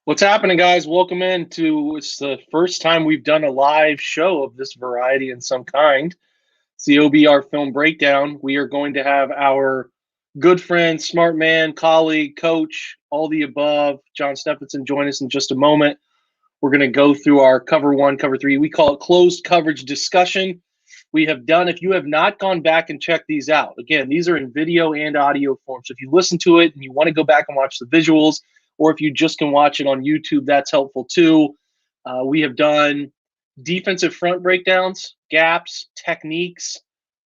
What's happening, guys? Welcome in to, it's the first time we've done a live show of this variety in some kind. It's the OBR film breakdown. We are going to have our good friend, smart man, colleague, coach, all the above, John Stephenson, join us in just a moment. We're going to go through our Cover-1, Cover-3. We call it closed coverage discussion. We have done, if you have not gone back and checked these out, again, these are in video and audio form. So if you listen to it and you want to go back and watch the visuals, or if you just can watch it on YouTube, that's helpful too. We have done defensive front breakdowns, gaps, techniques,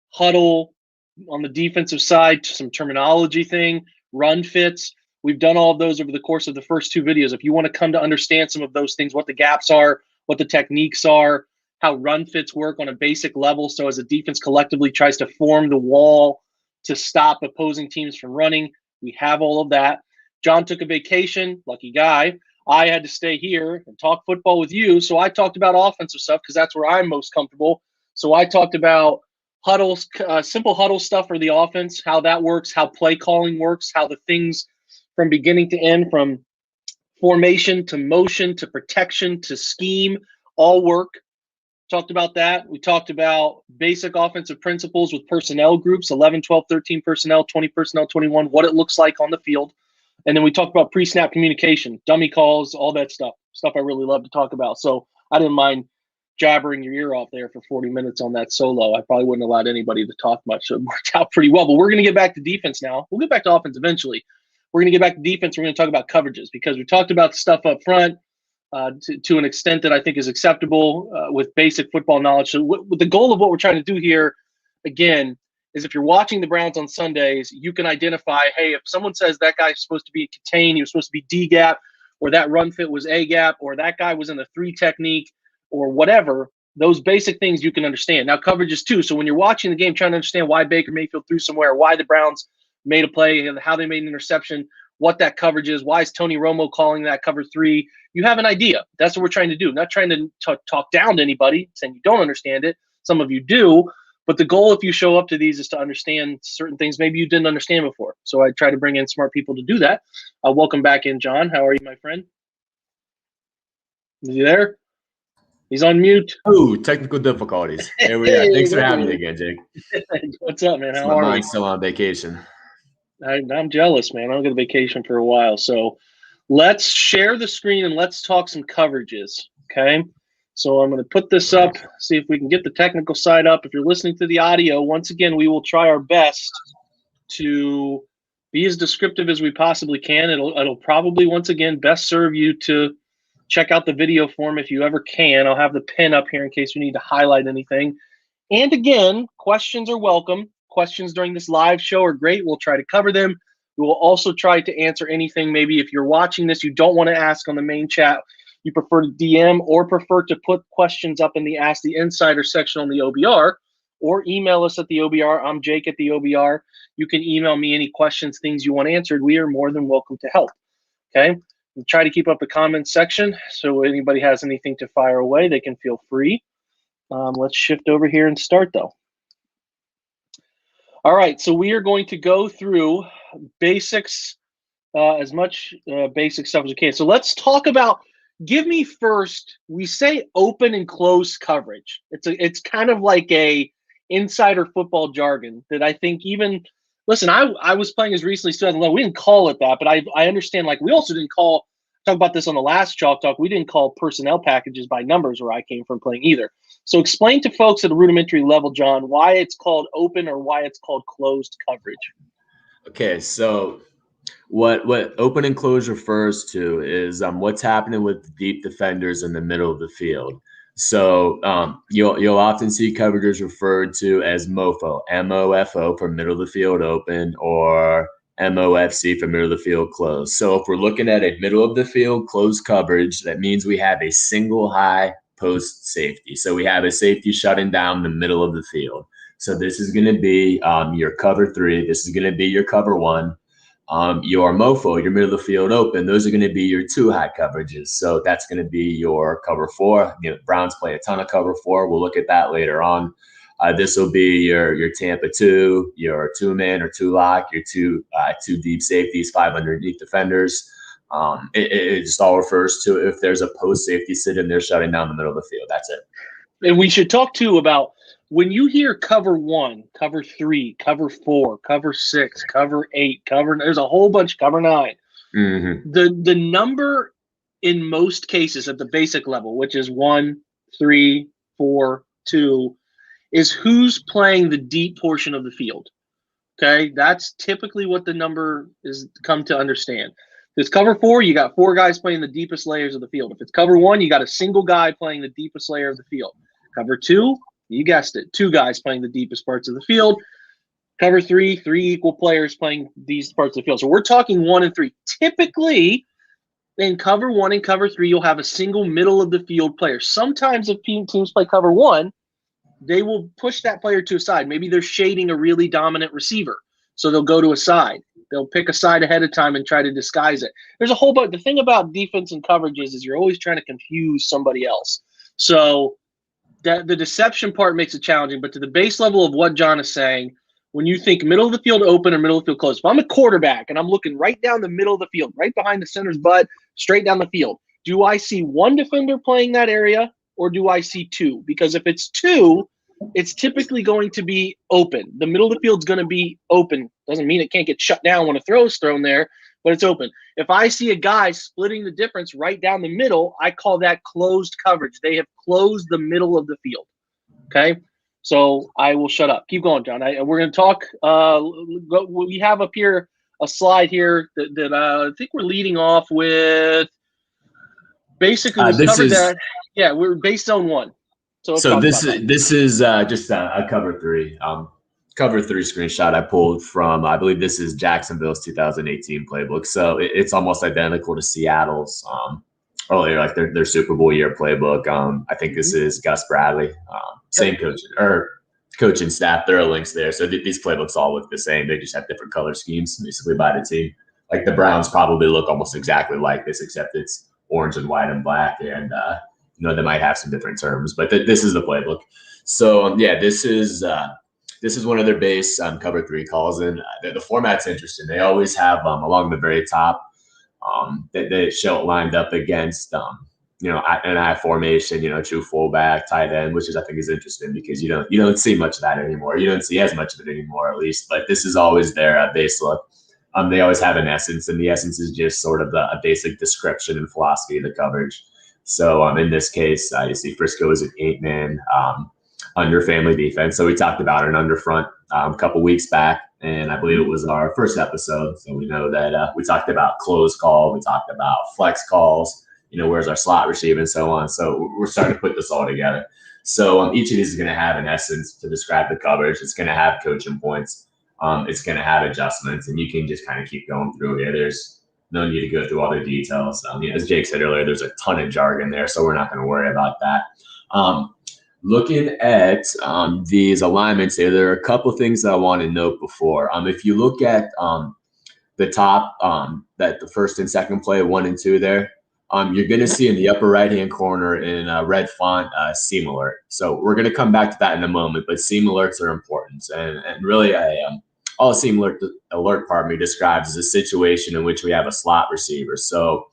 huddle on the defensive side, some terminology thing, run fits. We've done all of those over the course of the first two videos. If you want to come to understand some of those things, what the gaps are, what the techniques are, how run fits work on a basic level. So as a defense collectively tries to form the wall to stop opposing teams from running, we have all of that. John took a vacation, lucky guy. I had to stay here and talk football with you. So I talked about offensive stuff because that's where I'm most comfortable. So I talked about huddles, simple huddle stuff for the offense, how that works, how play calling works, how the things from beginning to end, from formation to motion to protection to scheme, all work. Talked about that. We talked about basic offensive principles with personnel groups, 11, 12, 13 personnel, 20 personnel, 21, what it looks like on the field. And then we talked about pre-snap communication, dummy calls, all that stuff I really love to talk about. So I didn't mind jabbering your ear off there for 40 minutes on that solo. I probably wouldn't have allowed anybody to talk much, so it worked out pretty well. But we're going to get back to defense now. We'll get back to offense eventually. We're going to get back to defense. We're going to talk about coverages because we talked about the stuff up front to an extent that I think is acceptable with basic football knowledge. So with the goal of what we're trying to do here, again, is if you're watching the Browns on Sundays, you can identify, hey, if someone says that guy's supposed to be contained, he was supposed to be D gap, or that run fit was A gap, or that guy was in the 3 technique, or whatever, those basic things you can understand. Now, coverages too. So when you're watching the game, trying to understand why Baker Mayfield threw somewhere, why the Browns made a play, and how they made an interception, what that coverage is, why is Tony Romo calling that cover-3, you have an idea. That's what we're trying to do. Not trying to talk down to anybody, saying you don't understand it. Some of you do. But the goal, if you show up to these, is to understand certain things maybe you didn't understand before. So I try to bring in smart people to do that. Welcome back in, John. How are you, my friend? Is he there? He's on mute. Oh, technical difficulties. Here we are. Thanks for having me again, Jake. What's up, man? How my are mind's you? Still on vacation. I'm jealous, man. I don't get a vacation for a while. So let's share the screen and let's talk some coverages, okay? So I'm going to put this up, see if we can get the technical side up. If you're listening to the audio, once again, we will try our best to be as descriptive as we possibly can. It'll probably, once again, best serve you to check out the video form if you ever can. I'll have the pin up here in case you need to highlight anything. And again, questions are welcome. Questions during this live show are great. We'll try to cover them. We will also try to answer anything. Maybe if you're watching this, you don't want to ask on the main chat, you prefer to DM or prefer to put questions up in the Ask the Insider section on the OBR, or email us at the OBR. I'm Jake at the OBR. You can email me any questions, things you want answered. We are more than welcome to help, okay? We'll try to keep up the comments section, so anybody has anything to fire away, they can feel free. Let's shift over here and start, though. All right, so we are going to go through basics as much basic stuff as we can. So let's talk about. Give me first. We say open and close coverage. It's kind of like a insider football jargon that I think even. Listen, I was playing as recently as 2011. We didn't call it that, but I understand. Like we also didn't talk about this on the last Chalk Talk. We didn't call personnel packages by numbers where I came from playing either. So explain to folks at a rudimentary level, John, why it's called open or why it's called closed coverage. Okay, so what open and close refers to is what's happening with deep defenders in the middle of the field. So you'll often see coverages referred to as MOFO, MOFO for middle of the field open, or MOFC for middle of the field closed. So if we're looking at a middle of the field closed coverage, that means we have a single high post safety. So we have a safety shutting down the middle of the field. So this is going to be your Cover-3. This is going to be your Cover-1. Your MOFO, your middle of the field open, those are going to be your two high coverages. So that's going to be your Cover-4. Browns play a ton of Cover-4. We'll look at that later on. This will be your Tampa 2, your 2-man or 2-lock, your two deep safeties, 5 underneath defenders. It just all refers to if there's a post safety sitting there shutting down the middle of the field. That's it. And we should talk too about when you hear Cover-1, Cover-3, Cover-4, Cover-6, Cover-8, there's a whole bunch, Cover-9. Mm-hmm. The number in most cases at the basic level, which is 1, 3, 4, 2, is who's playing the deep portion of the field. Okay, that's typically what the number is come to understand. If it's Cover-4, you got 4 guys playing the deepest layers of the field. If it's Cover-1, you got a single guy playing the deepest layer of the field. Cover-2, you guessed it, 2 guys playing the deepest parts of the field. Cover-3, 3 equal players playing these parts of the field. So we're talking 1 and 3. Typically, in Cover-1 and Cover-3, you'll have a single middle of the field player. Sometimes if teams play Cover-1, they will push that player to a side. Maybe they're shading a really dominant receiver, so they'll go to a side. They'll pick a side ahead of time and try to disguise it. There's a whole bunch. The thing about defense and coverages is you're always trying to confuse somebody else. So that the deception part makes it challenging. But to the base level of what John is saying, when you think middle of the field open or middle of the field closed, if I'm a quarterback and I'm looking right down the middle of the field, right behind the center's butt, straight down the field, do I see 1 defender playing that area or do I see 2? Because if it's 2, it's typically going to be open. The middle of the field is going to be open. Doesn't mean it can't get shut down when a throw is thrown there, but it's open. If I see a guy splitting the difference right down the middle, I call that closed coverage. They have closed the middle of the field. Okay? So I will shut up. Keep going, John. We're going to talk. We have up here a slide here that I think we're leading off with. Basically, we covered that. Yeah, we're base zone 1. So this is just a Cover-3 screenshot I pulled from, I believe this is Jacksonville's 2018 playbook. So it's almost identical to Seattle's earlier, like their Super Bowl year playbook. I think this is Gus Bradley, same coaching staff. There are links there. So these playbooks all look the same. They just have different color schemes basically by the team. Like the Browns probably look almost exactly like this, except it's orange and white and black, and they might have some different terms, but this is the playbook. So this is one of their base Cover-3 calls, and the format's interesting. They always have along the very top they show it lined up against an I formation, true fullback, tight end, which I think is interesting because you don't see much of that anymore. You don't see as much of it anymore, at least. But this is always their base look. They always have an essence, and the essence is just sort of a basic description and philosophy of the coverage. So in this case, you see Frisco is an 8-man under family defense. So we talked about an under front a couple weeks back, and I believe it was our first episode. So we know that we talked about close call, we talked about flex calls, where's our slot receiver and so on. So we're starting to put this all together. So each of these is going to have an essence to describe the coverage. It's going to have coaching points. It's going to have adjustments, and you can just kind of keep going through here. There's no need to go through all the details. As Jake said earlier, there's a ton of jargon there, so we're not going to worry about that. Looking at these alignments here, there are a couple things that I want to note before. If you look at the top, that the first and second play, 1 and 2 there, you're going to see in the upper right-hand corner in red font, seam alert. So we're going to come back to that in a moment, but seam alerts are important. And really, all seam alert pardon me, describes is a situation in which we have a slot receiver. So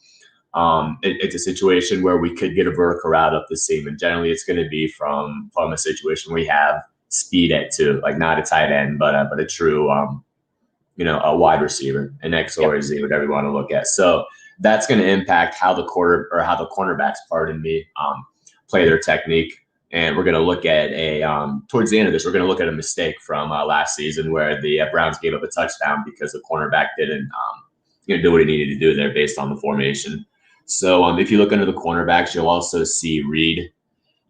it's a situation where we could get a vertical route up the seam, and generally it's going to be from a situation where we have speed at 2, like not a tight end, but a true a wide receiver, an X or a Z, whatever you want to look at. So that's going to impact how the cornerbacks, play their technique. And we're going to look at towards the end of this, we're going to look at a mistake from last season where the Browns gave up a touchdown because the cornerback didn't do what he needed to do there based on the formation. So if you look under the cornerbacks, you'll also see Reed.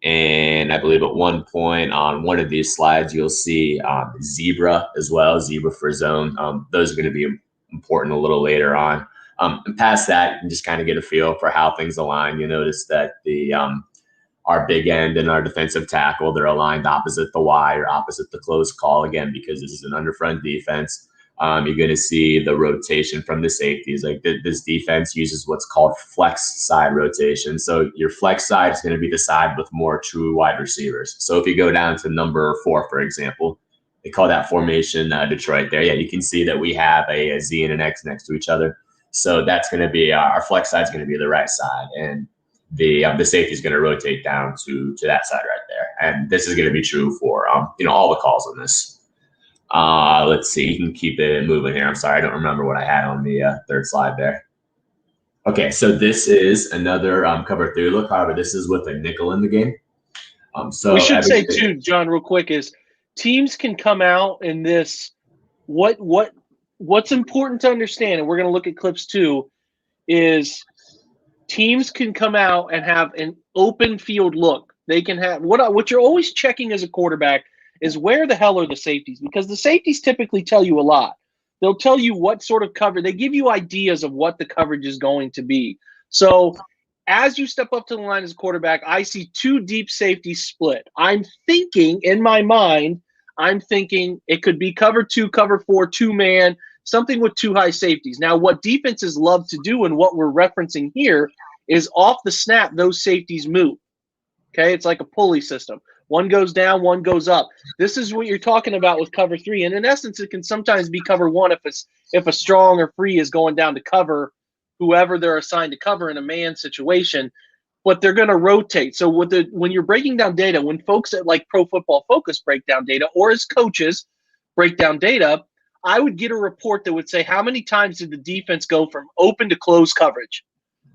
And I believe at one point on one of these slides, you'll see Zebra as well, Zebra for zone. Those are going to be important a little later on. And past that, you can just kind of get a feel for how things align. You notice that our big end and our defensive tackle, they're aligned opposite the Y or opposite the close call, again, because this is an under-front defense. You're going to see the rotation from the safeties. Like this defense uses what's called flex side rotation. So your flex side is going to be the side with more true wide receivers. So if you go down to number 4, for example, they call that formation Detroit there. Yeah, you can see that we have a Z and an X next to each other. So that's going to be our flex side is going to be the right side, and the safety is going to rotate down to that side right there. And this is going to be true for all the calls on this. Let's see. You can keep it moving here. I'm sorry, I don't remember what I had on the third slide there. Okay, so this is another cover-3 look. However, this is with a nickel in the game. So we should say too, John, real quick, is teams can come out in this. What's important to understand, and we're going to look at clips too, is teams can come out and have an open field look. They can have what you're always checking as a quarterback is where the hell are the safeties? Because the safeties typically tell you a lot. They'll tell you what sort of cover. They give you ideas of what the coverage is going to be. So as you step up to the line as a quarterback, I see 2 deep safeties split. I'm thinking in my mind, it could be cover 2, cover 4, 2-man, something with 2 high safeties. Now, what defenses love to do and what we're referencing here is off the snap, those safeties move. Okay, it's like a pulley system. One goes down, one goes up. This is what you're talking about with cover 3. And in essence, it can sometimes be cover 1 if a strong or free is going down to cover whoever they're assigned to cover in a man situation. But they're going to rotate. So when you're breaking down data, when folks at like Pro Football Focus break down data, or as coaches break down data, I would get a report that would say how many times did the defense go from open to closed coverage.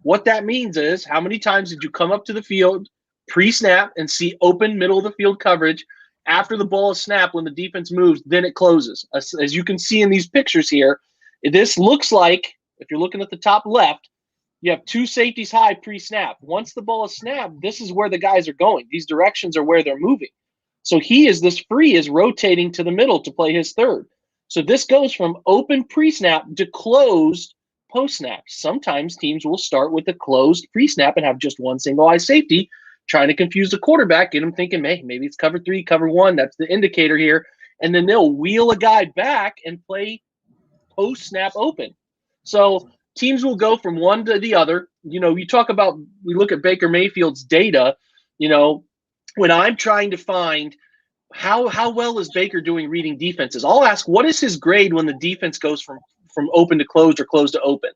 What that means is how many times did you come up to the field pre-snap and see open middle of the field coverage. After the ball is snapped, when the defense moves, then it closes. As you can see in these pictures here, this looks like, if you're looking at the top left, you have 2 safeties high pre-snap. Once the ball is snapped, this is where the guys are going. These directions are where they're moving. So this free is rotating to the middle to play his third. So this goes from open pre-snap to closed post-snap. Sometimes teams will start with a closed pre-snap and have just 1 single eye safety, trying to confuse the quarterback, get him thinking, hey, maybe it's cover 3, cover 1. That's the indicator here. And then they'll wheel a guy back and play post-snap open. So teams will go from one to the other. We look at Baker Mayfield's data, when I'm trying to find how well is Baker doing reading defenses, I'll ask, what is his grade when the defense goes from open to closed or closed to open?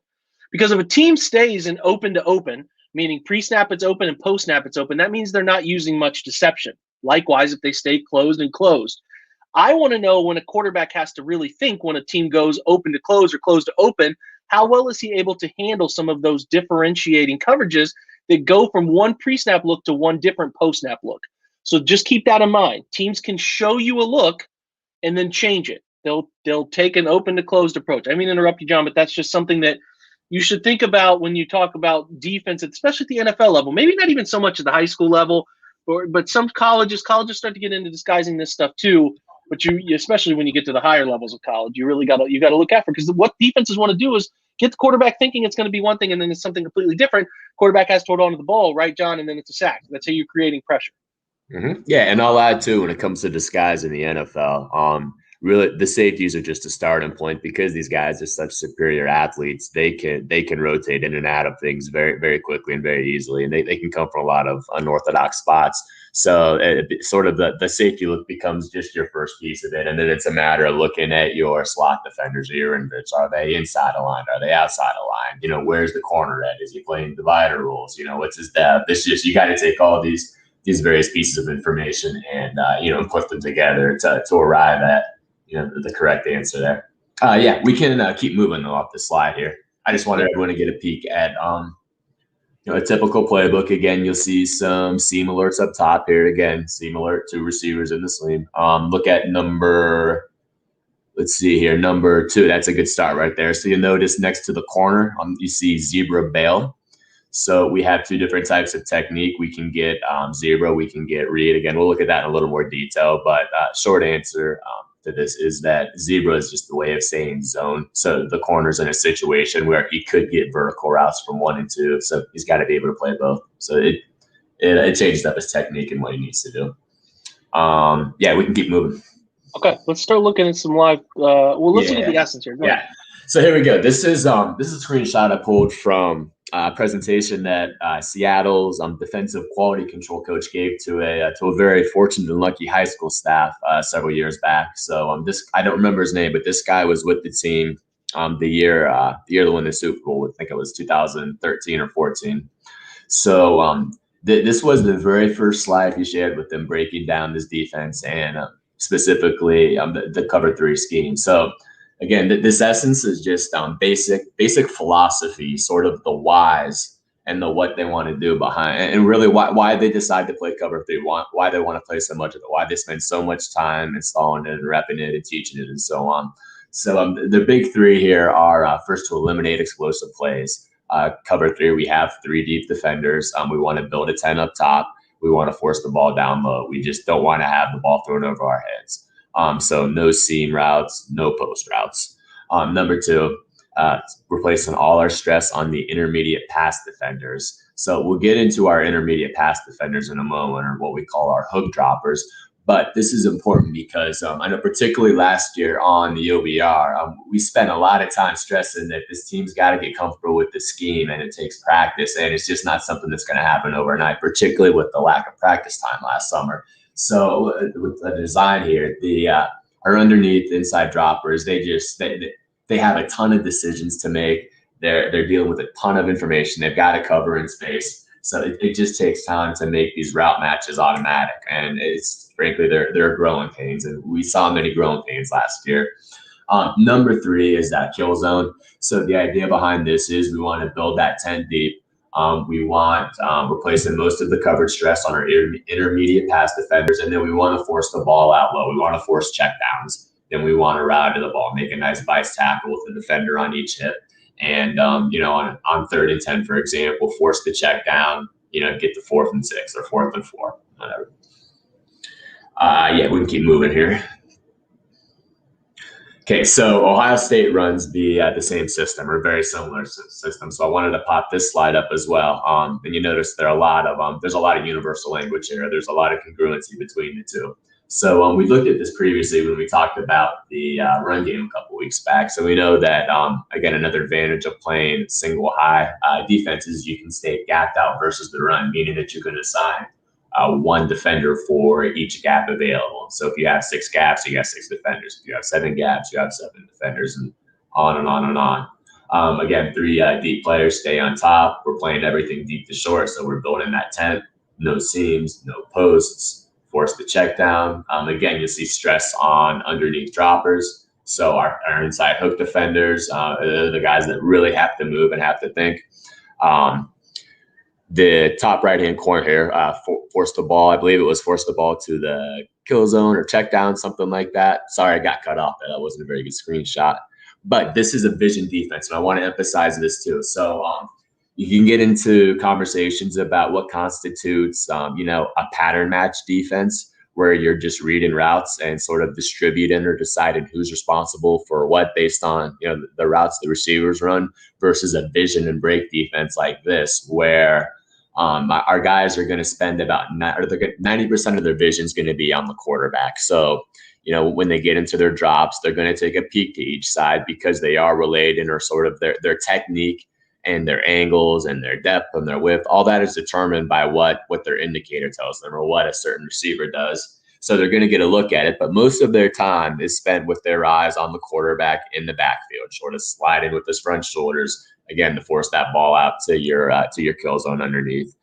Because if a team stays in open to open, meaning pre-snap it's open and post-snap it's open, that means they're not using much deception. Likewise, if they stay closed and closed. I want to know when a quarterback has to really think when a team goes open to close or close to open, how well is he able to handle some of those differentiating coverages that go from one pre-snap look to one different post-snap look. So just keep that in mind. Teams can show you a look and then change it. They'll take an open to closed approach. I mean, interrupt you, John, but that's just something that you should think about when you talk about defense, especially at the NFL level. Maybe not even so much at the high school level, but some colleges start to get into disguising this stuff too. But you especially when you get to the higher levels of college, you really got to look out for, because what defenses want to do is get the quarterback thinking it's going to be one thing and then it's something completely different. Quarterback has to hold on to the ball, right, John? And then it's a sack. That's how you're creating pressure. Mm-hmm. Yeah, and I'll add too, when it comes to disguise in the NFL, really the safeties are just a starting point because these guys are such superior athletes. They can rotate in and out of things very, very quickly and very easily, and they can come from a lot of unorthodox spots. So sort of the safety look becomes just your first piece of it, and then it's a matter of looking at your slot defenders or your inverts. Are they inside the line? Are they outside the line? You know, where's the corner at? Is he playing divider rules? You know, what's his depth? It's just you got to take all these various pieces of information and put them together to arrive at the correct answer there. Yeah, we can keep moving off the slide here. I just wanted everyone to get a peek at a typical playbook. Again, you'll see some seam alerts up top here. Again, seam alert to receivers in the seam. Look at number 2. That's a good start right there. So you'll notice next to the corner, you see zebra bail. So we have 2 different types of technique. We can get zebra, we can get read. Again, we'll look at that in a little more detail, but short answer to this is that zebra is just the way of saying zone. So the corner's in a situation where he could get vertical routes from 1 and 2. So he's got to be able to play both. So it changes up his technique and what he needs to do. Yeah, we can keep moving. Okay, let's start looking at some live. Let's look at the essence here. Go ahead. So here we go. This is a screenshot I pulled from a presentation that Seattle's defensive quality control coach gave to a very fortunate and lucky high school staff several years back. So I don't remember his name, but this guy was with the team the year they won the Super Bowl. I think it was 2013 or 14. So this was the very first slide he shared with them breaking down this defense and specifically the Cover-3 scheme. So again, this essence is just basic philosophy, sort of the whys and the what they want to do behind, and really why they decide to play Cover-3, why they want to play so much of it, why they spend so much time installing it and repping it and teaching it and so on. So the big 3 here are first to eliminate explosive plays. Cover-3, we have 3 deep defenders. We want to build a 10 up top. We want to force the ball down low. We just don't want to have the ball thrown over our heads. So no seam routes, no post routes. Number 2, replacing all our stress on the intermediate pass defenders. So we'll get into our intermediate pass defenders in a moment, or what we call our hook droppers. But this is important because I know particularly last year on the OBR, we spent a lot of time stressing that this team's got to get comfortable with the scheme and it takes practice. And it's just not something that's going to happen overnight, particularly with the lack of practice time last summer. So with the design here, our underneath inside droppers, they have a ton of decisions to make. They're dealing with a ton of information. They've got to cover in space. So it just takes time to make these route matches automatic. And it's frankly, they're growing pains. And we saw many growing pains last year. Number 3 is that kill zone. So the idea behind this is we want to build that 10 deep. We want replacing most of the coverage stress on our intermediate pass defenders. And then we want to force the ball out low. We want to force checkdowns. Then we want to route to the ball, make a nice vice tackle with the defender on each hip. And, on 3rd and 10, for example, force the check down, get to 4th and 6 or 4th and 4, whatever. Yeah, we can keep moving here. Okay, so Ohio State runs the same system or very similar system. So I wanted to pop this slide up as well. And you notice there's a lot of universal language here. There's a lot of congruency between the 2. So we looked at this previously when we talked about the run game a couple weeks back. So we know that, again, another advantage of playing single high defense is you can stay gapped out versus the run, meaning that you can assign 1 defender for each gap available. So if you have 6 gaps, you got 6 defenders. If you have 7 gaps, you have 7 defenders, and on and on and on. Again, 3 deep players stay on top. We're playing everything deep to short, so we're building that 10. No seams, no posts. Force the check down. Again, you'll see stress on underneath droppers. So our inside hook defenders, the guys that really have to move and have to think. The top right-hand corner here, force the ball. I believe it was force the ball to the kill zone or check down, something like that. Sorry, I got cut off there. That wasn't a very good screenshot. But this is a vision defense, and I want to emphasize this too. So you can get into conversations about what constitutes, a pattern match defense, where you're just reading routes and sort of distributing or deciding who's responsible for what based on, the routes the receivers run, versus a vision and break defense like this, where our guys are going to spend about 90% of their vision is going to be on the quarterback. So, when they get into their drops, they're going to take a peek to each side because they are related, or sort of their technique and their angles and their depth and their width. All that is determined by what their indicator tells them, or what a certain receiver does. So they're going to get a look at it, but most of their time is spent with their eyes on the quarterback in the backfield, sort of sliding with his front shoulders, again, to force that ball out to your kill zone underneath.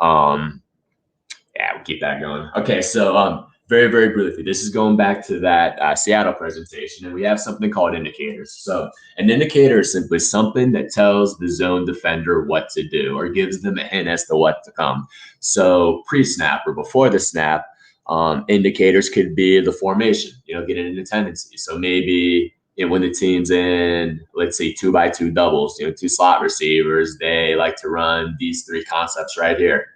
Yeah, we'll keep that going. Okay, so very, very briefly, this is going back to that Seattle presentation, and we have something called indicators. So an indicator is simply something that tells the zone defender what to do, or gives them a hint as to what to come. So pre-snap or before the snap, indicators could be the formation, getting into tendency. So maybe when the team's in, let's say 2x2 doubles, 2 slot receivers, they like to run these 3 concepts right here.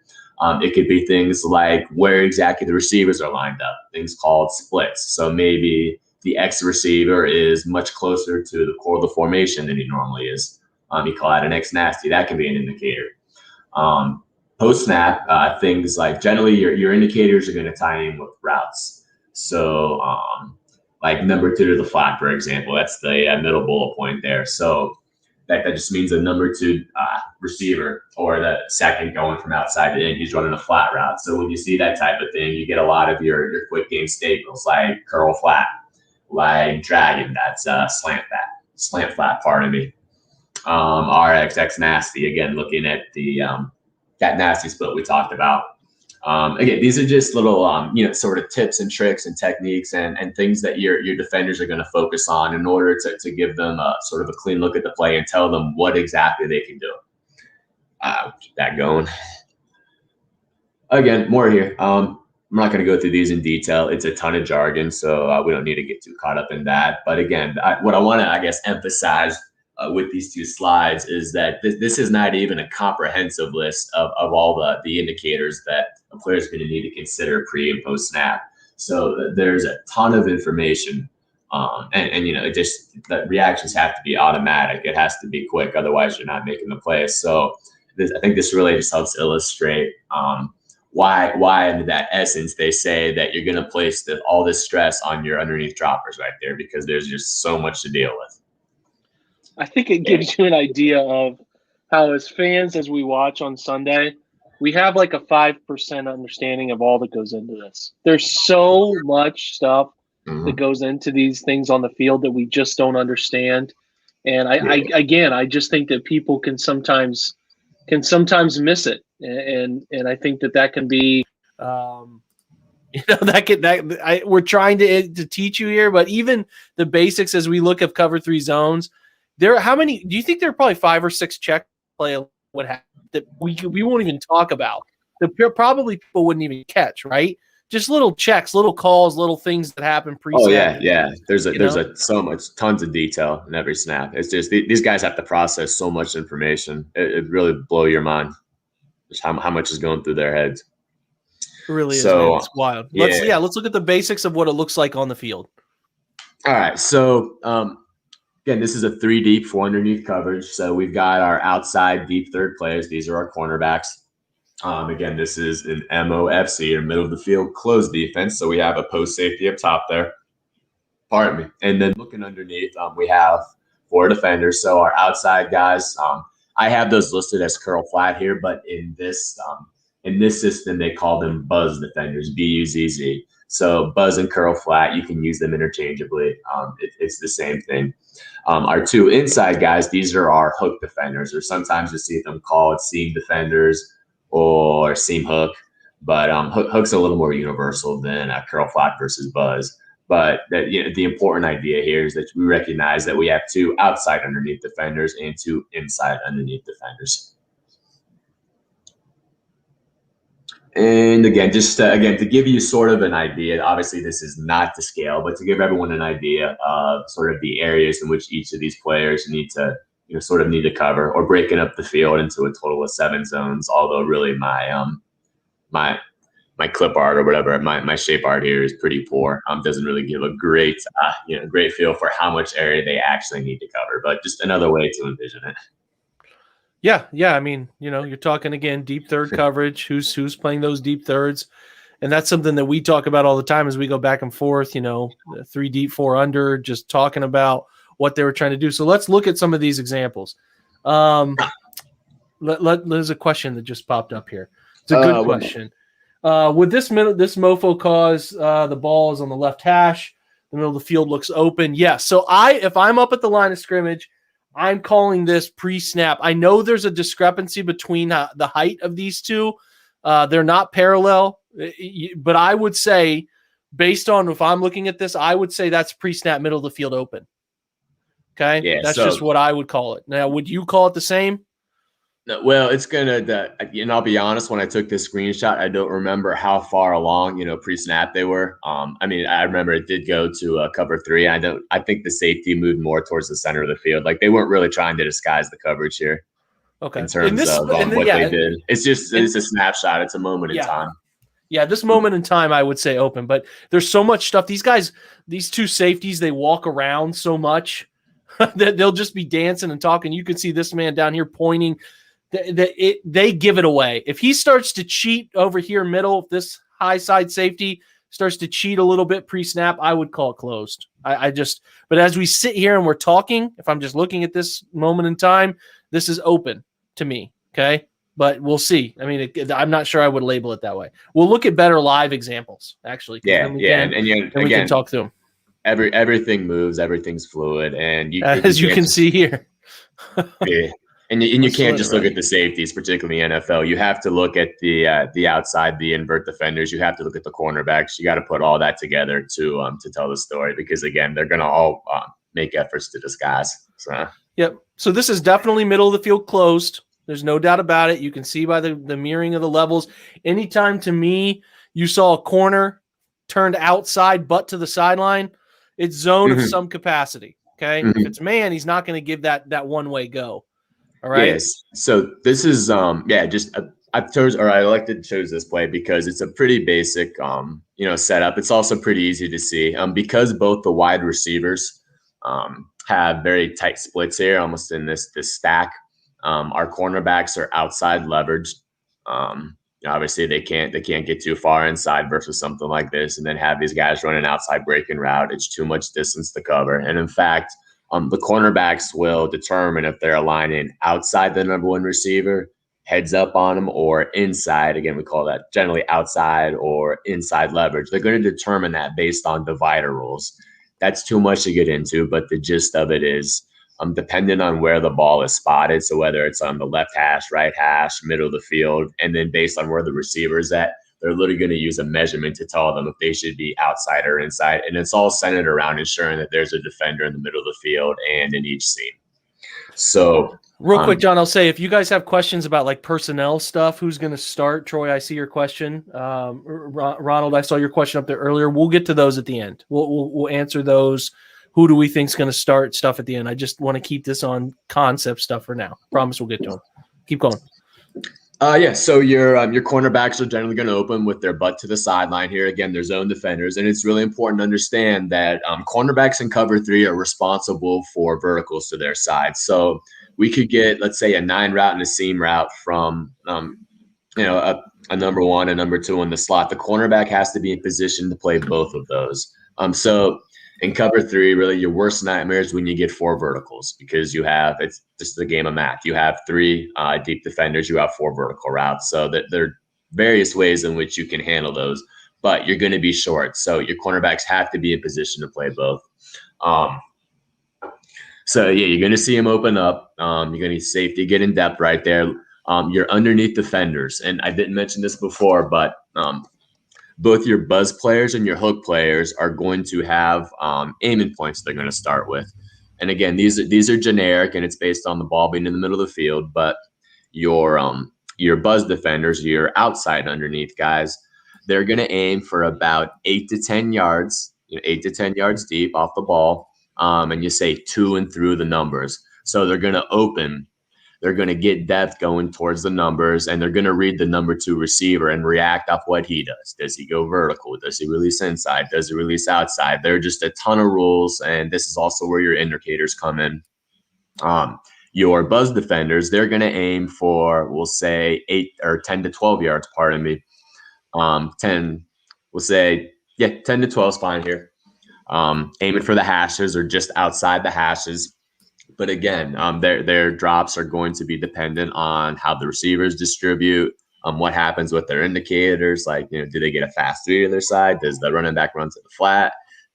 It could be things like where exactly the receivers are lined up, things called splits. So maybe the X receiver is much closer to the core of the formation than he normally is. You call that an X nasty. That can be an indicator. Post-snap, things like generally your indicators are going to tie in with routes. So like number 2 to the flat, for example, that's the middle bullet point there. So that just means a number 2 receiver, or the second going from outside to in, he's running a flat route. So when you see that type of thing, you get a lot of your quick game staples like curl flat, like dragon, that's slant flat, pardon me. RX, X nasty, again, looking at the that nasty split we talked about. Again, these are just little, sort of tips and tricks and techniques and things that your defenders are going to focus on in order to give them a sort of a clean look at the play and tell them what exactly they can do. Keep that going. Again, more here. I'm not going to go through these in detail. It's a ton of jargon, so we don't need to get too caught up in that. But again, what I want to, I guess, emphasize with these 2 slides is that this is not even a comprehensive list of all the indicators that a player is going to need to consider pre and post snap. So there's a ton of information, and it just, the reactions have to be automatic. It has to be quick, otherwise you're not making the play. So I think this really just helps illustrate why in that essence they say that you're going to place all this stress on your underneath droppers right there, because there's just so much to deal with. I think it gives you an idea of how, as fans, as we watch on Sunday, we have like a 5% understanding of all that goes into this. There's so much stuff that goes into these things on the field that we just don't understand. And I just think that people can sometimes miss it. And I think that can be, we're trying to teach you here, but even the basics, as we look at Cover-3 zones, how many do you think there are? Probably 5 or 6 check play would have that we won't even talk about, that probably people wouldn't even catch, right? Just little checks, little calls, little things that happen pre-snap. Oh yeah. There's tons of detail in every snap. It's just these guys have to process so much information. It really blow your mind just how much is going through their heads. It really is, man. It's wild. Let's look at the basics of what it looks like on the field. All right, so again, this is a 3 deep, 4 underneath coverage. So we've got our outside deep third players. These are our cornerbacks. Again, this is an MOFC, or middle of the field closed defense. So we have a post safety up top there. Pardon me. And then looking underneath, we have 4 defenders. So our outside guys, I have those listed as curl flat here, but in this system, they call them buzz defenders, B-U-Z-Z. So buzz and curl flat, you can use them interchangeably. It's the same thing. Our 2 inside guys, these are our hook defenders, or sometimes you see them called seam defenders or seam hook. But hook's a little more universal than curl flat versus buzz. But the important idea here is that we recognize that we have 2 outside underneath defenders and 2 inside underneath defenders. And again, just to give you sort of an idea, obviously this is not to scale, but to give everyone an idea of sort of the areas in which each of these players need to cover, or breaking up the field into a total of 7 zones. Although really my clip art or whatever, my shape art here is pretty poor. Doesn't really give a great feel for how much area they actually need to cover, but just another way to envision it. Yeah. I mean, you're talking again deep third coverage. Who's playing those deep thirds, And that's something that we talk about all the time as we go back and forth, 3 deep, 4 under, just talking about what they were trying to do. So let's look at some of these examples. There's a question that just popped up here. It's a good question. Would this mofo cause the ball is on the left hash? The middle of the field looks open. Yes. So if I'm up at the line of scrimmage, I'm calling this pre-snap. I know there's a discrepancy between the height of these two. They're not parallel, but I would say, based on if I'm looking at this, I would say that's pre-snap, middle of the field open. Okay? Yeah, that's just what I would call it. Now, would you call it the same? Well, it's and I'll be honest, when I took this screenshot, I don't remember how far along, pre-snap they were. I remember it did go to Cover-3. I think the safety moved more towards the center of the field. Like, they weren't really trying to disguise the coverage here. Okay. In terms of what they did. It's a snapshot. It's a moment in time. Yeah, this moment in time, I would say open, but there's so much stuff. These guys, these two safeties, they walk around so much that they'll just be dancing and talking. You can see this man down here pointing. They give it away. If he starts to cheat over here middle, if this high side safety starts to cheat a little bit pre-snap, I would call it closed. But as we sit here and we're talking, if I'm just looking at this moment in time, this is open to me. Okay. But we'll see. I mean, I'm not sure I would label it that way. We'll look at better live examples, actually. And we can talk through them. Everything moves, everything's fluid, and you can see here. Yeah. And you can't just look at the safeties, particularly in the NFL. You have to look at the outside, the invert defenders. You have to look at the cornerbacks. You got to put all that together to tell the story, because again, they're going to all make efforts to disguise. So. Yep. So this is definitely middle of the field closed. There's no doubt about it. You can see by the mirroring of the levels. Anytime to me you saw a corner turned outside but to the sideline, it's zone of some capacity. Okay. If it's man, he's not going to give that one-way go. All right. Yes. So this is I elected to choose this play because it's a pretty basic setup. It's also pretty easy to see because both the wide receivers have very tight splits here, almost in this stack. Our cornerbacks are outside leveraged. Obviously they can't get too far inside versus something like this, and then have these guys running outside breaking route. It's too much distance to cover, and in fact. The cornerbacks will determine if they're aligning outside the number one receiver, heads up on them, or inside. Again, we call that generally outside or inside leverage. They're going to determine that based on divider rules. That's too much to get into, but the gist of it is depending on where the ball is spotted. So whether it's on the left hash, right hash, middle of the field, and then based on where the receiver is at, they're literally going to use a measurement to tell them if they should be outside or inside. And it's all centered around ensuring that there's a defender in the middle of the field and in each seam. So real quick, John, I'll say if you guys have questions about like personnel stuff, who's going to start? Troy, I see your question. Ronald, I saw your question up there earlier. We'll get to those at the end. We'll answer those. Who do we think is going to start stuff at the end? I just want to keep this on concept stuff for now. Promise we'll get to them. Keep going. So your cornerbacks are generally going to open with their butt to the sideline here. Again, they're zone defenders, and it's really important to understand that cornerbacks in Cover-3 are responsible for verticals to their side. So we could get, let's say, a 9 route and a seam route from a number 1 and number 2 in the slot. The cornerback has to be in position to play both of those. So in Cover-3, really your worst nightmare is when you get 4 verticals, because it's just a game of math. You have 3 deep defenders, you have 4 vertical routes. So that there are various ways in which you can handle those, but you're going to be short. So your cornerbacks have to be in position to play both. You're going to see them open up. You're going to need safety, get in depth right there. You're underneath defenders. And I didn't mention this before, but both your buzz players and your hook players are going to have aiming points they're going to start with. And again, these are generic, and it's based on the ball being in the middle of the field. But your buzz defenders, your outside underneath guys, they're going to aim for about 8 to 10 yards, 8 to 10 yards deep off the ball, and you say to and through the numbers. So they're going to open. They're going to get depth going towards the numbers, and they're going to read the number 2 receiver and react off what he does. Does he go vertical? Does he release inside? Does he release outside? There are just a ton of rules, and this is also where your indicators come in. Your buzz defenders, they're going to aim for, we'll say, 8 or 10 to 12 yards, 10 we'll say, 10 to 12 is fine here. Aiming for the hashes or just outside the hashes. But again, their drops are going to be dependent on how the receivers distribute, what happens with their indicators. Like, do they get a fast three to their side? Does the running back run to the flat?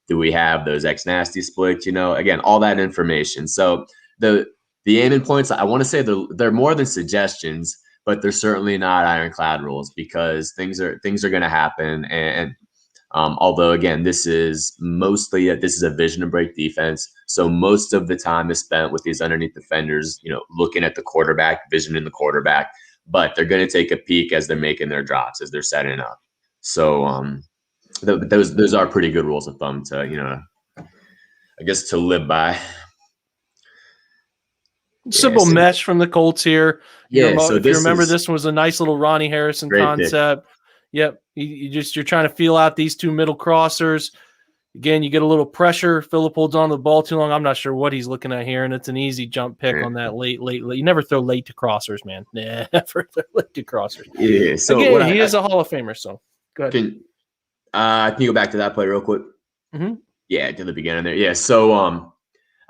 Do we have those X-nasty splits? Again, all that information. So the aiming points, I want to say they're more than suggestions, but they're certainly not ironclad rules because things are going to happen. And although again, this is a vision and break defense, so most of the time is spent with these underneath defenders, looking at the quarterback, visioning the quarterback, but they're going to take a peek as they're making their drops, as they're setting up. So those are pretty good rules of thumb to I guess to live by. Simple mesh from the Colts here. So if you remember, this was a nice little Ronnie Harrison concept. Pick. Yep. You're trying to feel out these two middle crossers. Again, you get a little pressure. Phillip holds on to the ball too long. I'm not sure what he's looking at here, and it's an easy jump pick on that late. You never throw late to crossers, man. Never throw late to crossers. Yeah. So again, he is a Hall of Famer. So go ahead. Can you go back to that play real quick? Mm-hmm. Yeah, to the beginning there. Yeah. So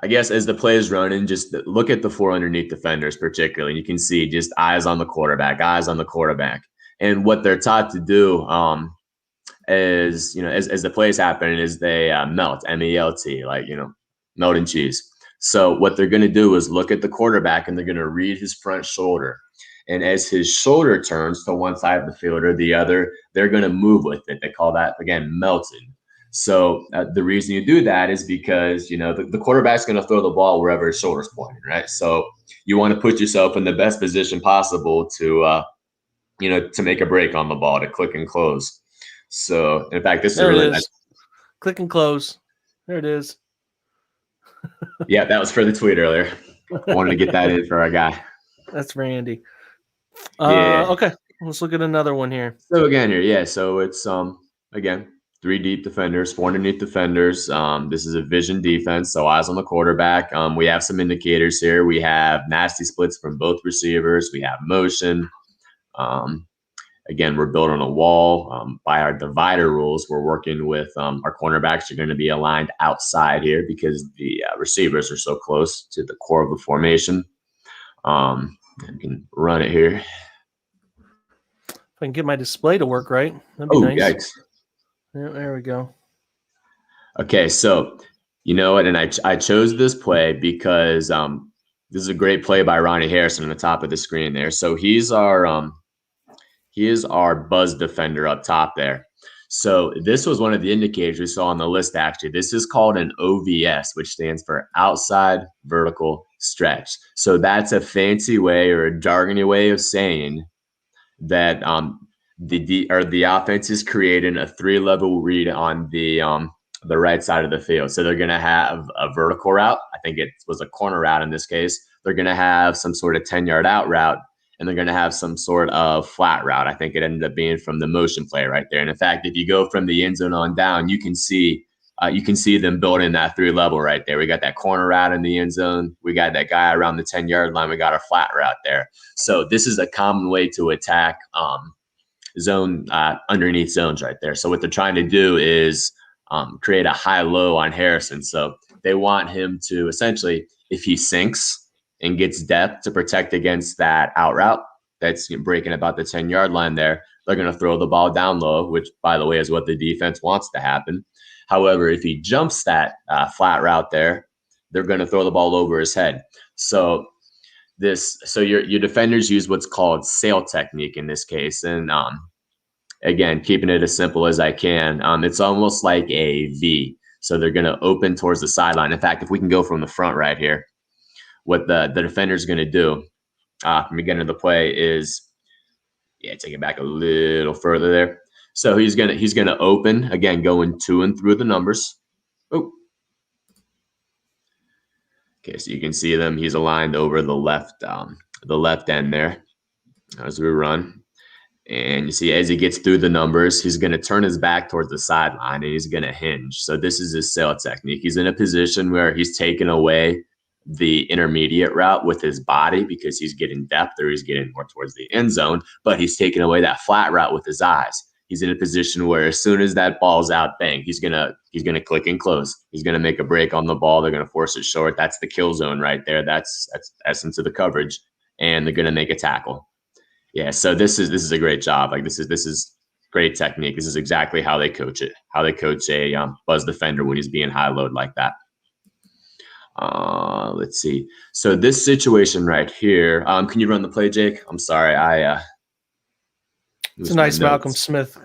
I guess as the play is running, just look at the four underneath defenders, particularly. You can see just eyes on the quarterback. And what they're taught to do is, as the play is happening, is they melt, M-E-L-T, like, melt and cheese. So what they're going to do is look at the quarterback and they're going to read his front shoulder. And as his shoulder turns to one side of the field or the other, they're going to move with it. They call that, again, melting. So the reason you do that is because, the quarterback's going to throw the ball wherever his shoulder's pointing, right? So you want to put yourself in the best position possible to make a break on the ball, to click and close. So, in fact, this there is really nice. Click and close. There it is. Yeah, that was for the tweet earlier. I wanted to get that in for our guy. That's Randy. Yeah. Okay, let's look at another one here. So again here, so it's again, 3 deep defenders, 4 underneath defenders. This is a vision defense, so eyes on the quarterback. We have some indicators here. We have nasty splits from both receivers. We have motion. Again, we're built on a wall. By our divider rules, we're working with our cornerbacks are going to be aligned outside here because the receivers are so close to the core of the formation. I can run it here. If I can get my display to work right, that'd be nice. Yikes. Yeah, there we go. Okay, so you know what? And I chose this play because this is a great play by Ronnie Harrison on the top of the screen there. So he is our buzz defender up top there. So this was one of the indicators we saw on the list, actually. This is called an OVS, which stands for outside vertical stretch. So that's a fancy way or a jargony way of saying that the offense is creating a 3-level read on the right side of the field. So they're going to have a vertical route. I think it was a corner route in this case. They're going to have some sort of 10-yard out route, and they're going to have some sort of flat route. I think it ended up being from the motion play right there. And in fact, if you go from the end zone on down, you can see them building that 3-level right there. We got that corner route in the end zone. We got that guy around the 10-yard line. We got our flat route there. So this is a common way to attack zone underneath zones right there. So what they're trying to do is create a high-low on Harrison. So they want him to essentially, if he sinks and gets depth to protect against that out route that's breaking about the 10-yard line there, they're going to throw the ball down low, which, by the way, is what the defense wants to happen. However, if he jumps that flat route there, they're going to throw the ball over his head. So your defenders use what's called sail technique in this case. And again, keeping it as simple as I can, it's almost like a V. So they're going to open towards the sideline. In fact, if we can go from the front right here, what the defender is going to do from the beginning of the play is, take it back a little further there. So he's gonna open again, going to and through the numbers. Oh, okay. So you can see them. He's aligned over the left end there as we run, and you see as he gets through the numbers, he's going to turn his back towards the sideline and he's going to hinge. So this is his sail technique. He's in a position where he's taken away the intermediate route with his body because he's getting depth or he's getting more towards the end zone, but he's taking away that flat route with his eyes. he's in a position where as soon as that ball's out, bang, he's gonna click and close. He's gonna make a break on the ball. They're gonna force it short. That's the kill zone right there. That's essence of the coverage, and they're gonna make a tackle. Yeah, so this is a great job. Like this is great technique. This is exactly how they coach it. How they coach a buzz defender when he's being high load like that. Let's see. So this situation right here. Can you run the play, Jake? I'm sorry. It's a nice Malcolm Smith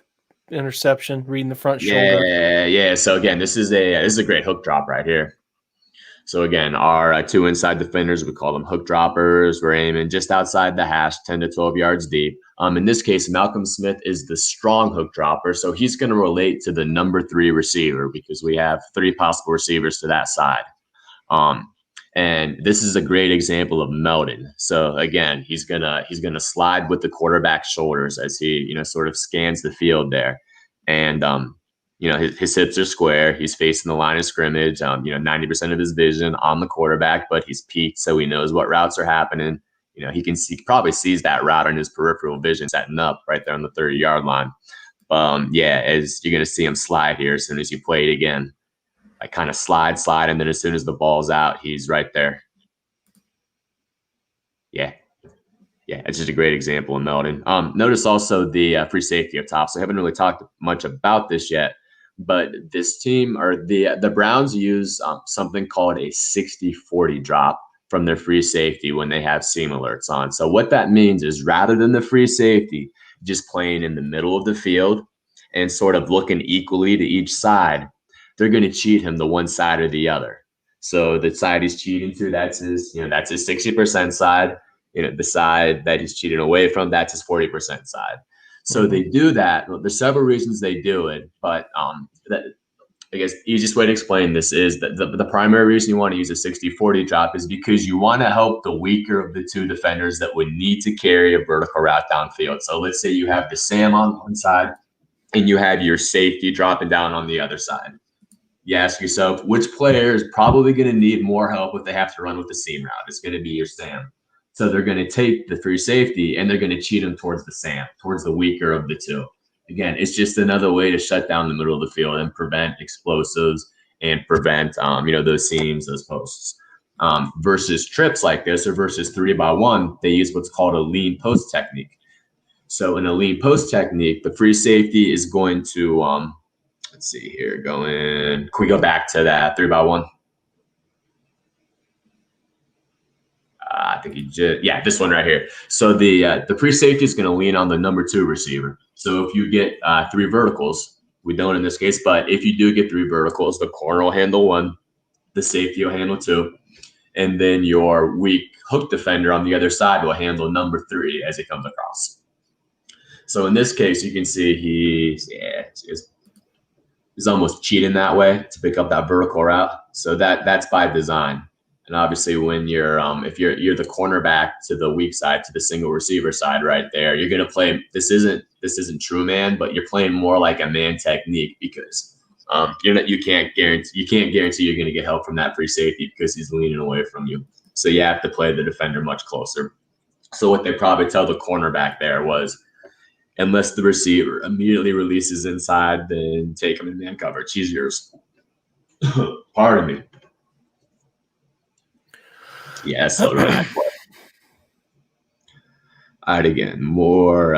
interception, reading the front shoulder. Yeah. So again, this is a great hook drop right here. So again, our two inside defenders, we call them hook droppers. We're aiming just outside the hash, 10 to 12 yards deep. In this case, Malcolm Smith is the strong hook dropper, so he's going to relate to the number 3 receiver because we have 3 possible receivers to that side. And this is a great example of Meldon. So again, he's gonna slide with the quarterback's shoulders as he sort of scans the field there, and his hips are square. He's facing the line of scrimmage. 90% of his vision on the quarterback, but he's peaked, so he knows what routes are happening. He can probably sees that route in his peripheral vision setting up right there on the 30-yard line. As you're gonna see him slide here as soon as you play it again. I kind of slide, and then as soon as the ball's out, he's right there. Yeah, it's just a great example of Meldon. Notice also the free safety up top. So I haven't really talked much about this yet, but this team, or the Browns, use something called a 60-40 drop from their free safety when they have seam alerts on. So what that means is rather than the free safety just playing in the middle of the field and sort of looking equally to each side, they're going to cheat him to one side or the other. So the side he's cheating to, that's his 60% side. The side that he's cheating away from, that's his 40% side. So they do that. Well, there's several reasons they do it, but I guess easiest way to explain this is that the primary reason you want to use a 60-40 drop is because you want to help the weaker of the 2 defenders that would need to carry a vertical route downfield. So let's say you have the Sam on one side and you have your safety dropping down on the other side. You ask yourself, which player is probably going to need more help if they have to run with the seam route? It's going to be your Sam. So they're going to take the free safety and they're going to cheat him towards the Sam, towards the weaker of the 2. Again, it's just another way to shut down the middle of the field and prevent explosives and prevent, those seams, those posts. Versus trips like this, or versus 3-by-1, they use what's called a lean post technique. So in a lean post technique, the free safety is going to, let's see here, can we go back to that 3-by-1? I think this one right here. So the free safety is going to lean on the number 2 receiver. So if you get 3 verticals, we don't in this case, but if you do get 3 verticals, the corner will handle 1, the safety will handle 2, and then your weak hook defender on the other side will handle number 3 as it comes across. So in this case, you can see he's almost cheating that way to pick up that vertical route. So that's by design. And obviously, when you're if you're the cornerback to the weak side, to the single receiver side, right there, you're gonna play. This isn't true man, but you're playing more like a man technique because you can't guarantee you're gonna get help from that free safety because he's leaning away from you. So you have to play the defender much closer. So what they probably tell the cornerback there was, unless the receiver immediately releases inside, then take him in man coverage. He's yours. Pardon me. Yeah, so right. All right, again, more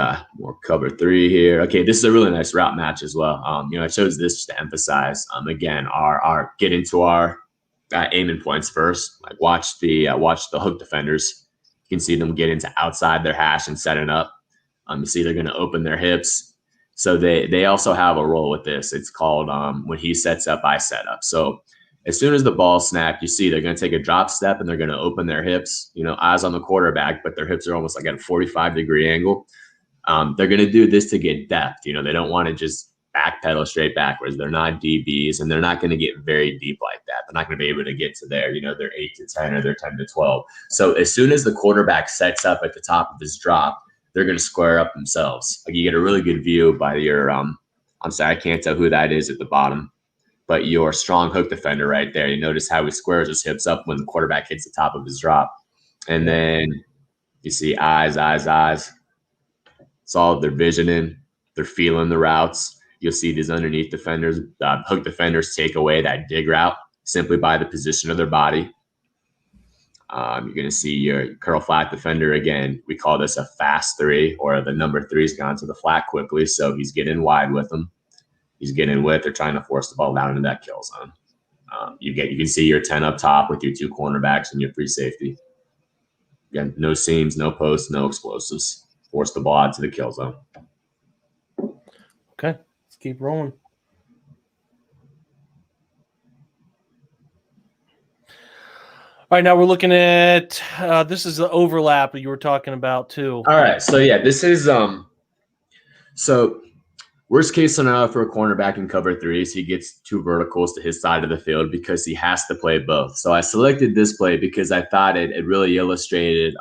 Cover-3 here. Okay, this is a really nice route match as well. I chose this to emphasize. Again, our get into our aiming points first. Like watch the hook defenders. You can see them get into outside their hash and setting up. You see they're going to open their hips. So they also have a role with this. It's called when he sets up, I set up. So as soon as the ball snapped, you see they're going to take a drop step and they're going to open their hips, eyes on the quarterback, but their hips are almost like at a 45-degree angle. They're going to do this to get depth. They don't want to just backpedal straight backwards. They're not DBs, and they're not going to get very deep like that. They're not going to be able to get to their, their 8 to 10 or their 10 to 12. So as soon as the quarterback sets up at the top of his drop, they're going to square up themselves. Like you get a really good view by your, I'm sorry, I can't tell who that is at the bottom. But your strong hook defender right there, you notice how he squares his hips up when the quarterback hits the top of his drop. And then you see eyes. It's all their visioning. They're feeling the routes. You'll see these underneath defenders, hook defenders take away that dig route simply by the position of their body. You're going to see your curl flat defender again. We call this a fast 3, or the number 3's gone to the flat quickly, so he's getting wide with them. He's getting width. They're trying to force the ball down into that kill zone. You can see your 10 up top with your 2 cornerbacks and your 3 safety. Again, no seams, no posts, no explosives. Force the ball out to the kill zone. Okay, let's keep rolling. All right, now we're looking at this is the overlap that you were talking about too. All right, so yeah, this is so worst case scenario for a cornerback in cover 3 is he gets 2 verticals to his side of the field because he has to play both. So I selected this play because I thought it really illustrated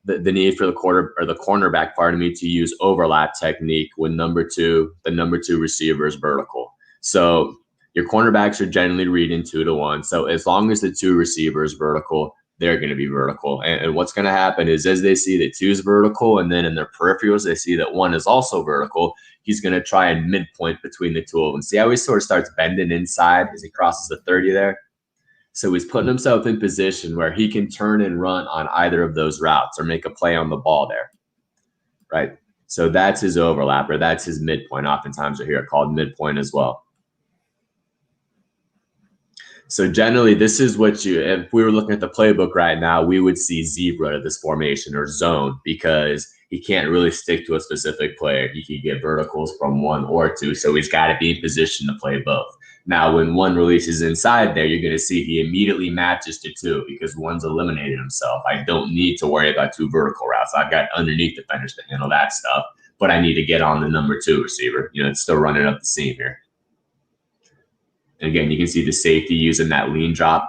the need for the cornerback, to use overlap technique when the number 2 receiver is vertical. So your cornerbacks are generally reading 2-to-1. So as long as the 2 receivers vertical, they're going to be vertical. And what's going to happen is as they see that 2 is vertical, and then in their peripherals, they see that 1 is also vertical, he's going to try and midpoint between the 2 of them. See how he sort of starts bending inside as he crosses the 30 there? So he's putting himself in position where he can turn and run on either of those routes or make a play on the ball there, right? So that's his overlap, or that's his midpoint. Oftentimes you'll hear it called midpoint as well. So generally, this is what if we were looking at the playbook right now, we would see zebra to this formation or zone because he can't really stick to a specific player. He can get verticals from 1 or 2, so he's got to be in position to play both. Now, when 1 releases inside there, you're going to see he immediately matches to 2 because 1's eliminated himself. I don't need to worry about 2 vertical routes. I've got underneath defenders to handle that stuff, but I need to get on the number 2 receiver. It's still running up the seam here. And again, you can see the safety using that lean drop,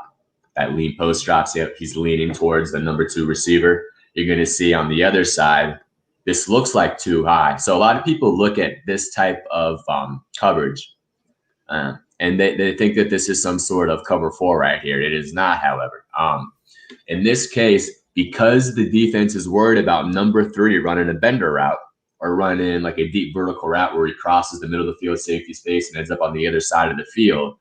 that lean post drop. So he's leaning towards the number 2 receiver. You're going to see on the other side, this looks like too high. So a lot of people look at this type of coverage and they think that this is some sort of cover 4 right here. It is not, however. In this case, because the defense is worried about number 3 running a bender route or running like a deep vertical route where he crosses the middle of the field safety space and ends up on the other side of the field,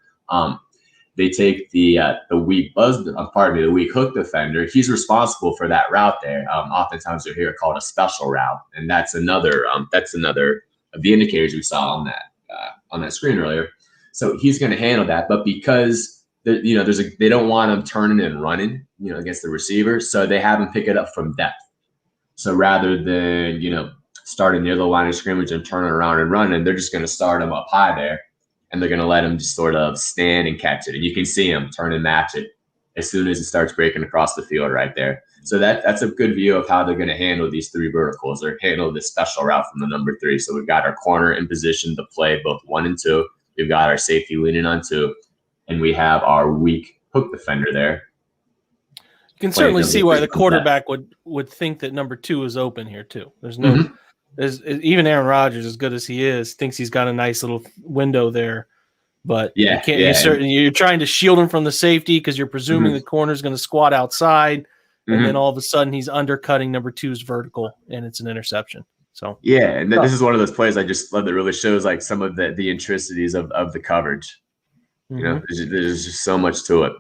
they take the weak the weak hook defender. He's responsible for that route there. Oftentimes you'll hear it called a special route, and that's another of the indicators we saw on that screen earlier. So he's going to handle that, but because they don't want him turning and running, against the receiver, so they have him pick it up from depth. So rather than starting near the line of scrimmage and turning around and running, they're just going to start him up high there. And they're going to let him just sort of stand and catch it. And you can see him turn and match it as soon as it starts breaking across the field right there. So that's a good view of how they're going to handle these 3 verticals or handle this special route from the number 3. So we've got our corner in position to play both 1 and 2. We've got our safety leaning on 2. And we have our weak hook defender there. You can certainly see why the quarterback would think that number 2 is open here too. There's no even Aaron Rodgers, as good as he is, thinks he's got a nice little window there. But you can't. You're trying to shield him from the safety because you're presuming the corner's going to squat outside, and then all of a sudden he's undercutting number 2's vertical, and it's an interception. So and this is one of those plays I just love that really shows like some of the intricacies of the coverage. There's just so much to it.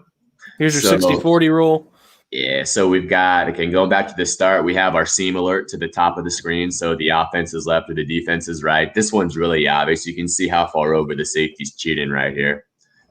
Here's your 60-40 rule. Yeah, so we've got, going back to the start, we have our seam alert to the top of the screen. So the offense is left or the defense is right. This one's really obvious. You can see how far over the safety's cheating right here.